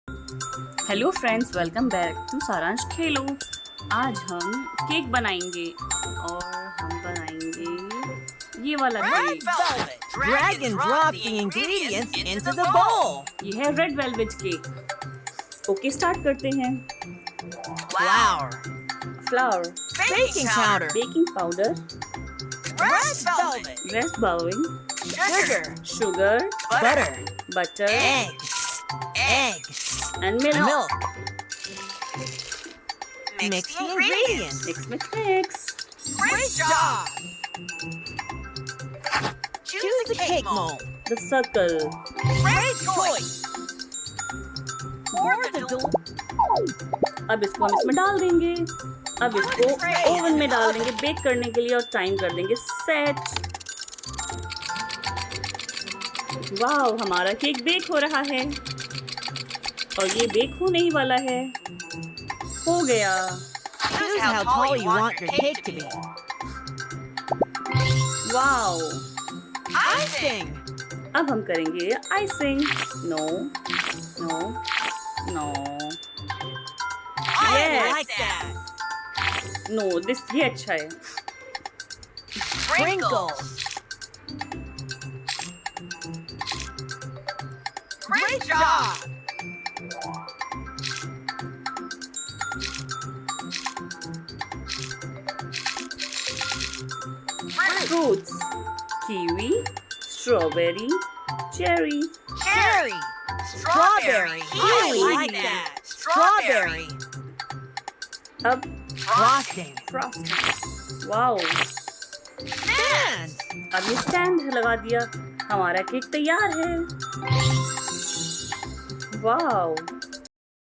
Hello friends, welcome back to Saransh खेलो। आज हम केक बनाएंगे और हम बनाएंगे ये वाला cake. Drag and drop the ingredients into the bowl. ये है red velvet cake. Okay, start करते हैं। Flour, flower, baking powder, baking powder, pressed velvet, rest bowling, sugar, sugar, butter, butter eggs, and and milk. milk. Mix the ingredients. Mix. Great job! Choose the cake mold. The circle. Great choice. Pour the dough. अब इसको हम इसमें डाल देंगे। अब इसको oven में डाल देंगे बेक करने के लिए और टाइम कर देंगे सेट। वाव, हमारा केक बेक हो रहा है और ये बेक होने ही वाला है। हो गया। Choose how tall you want your cake to be. Wow, Icing. अब हम करेंगे icing. No no no, I Yes. like that. No, ये अच्छा है। Sprinkles. Great job. Fruits, kiwi, strawberry, cherry. Cherry. Strawberry. I like that. Strawberry. अब Frosting. Frosting. Wow, Stand. अब ये stand लगा दिया। हमारा केक तैयार है। वाओ,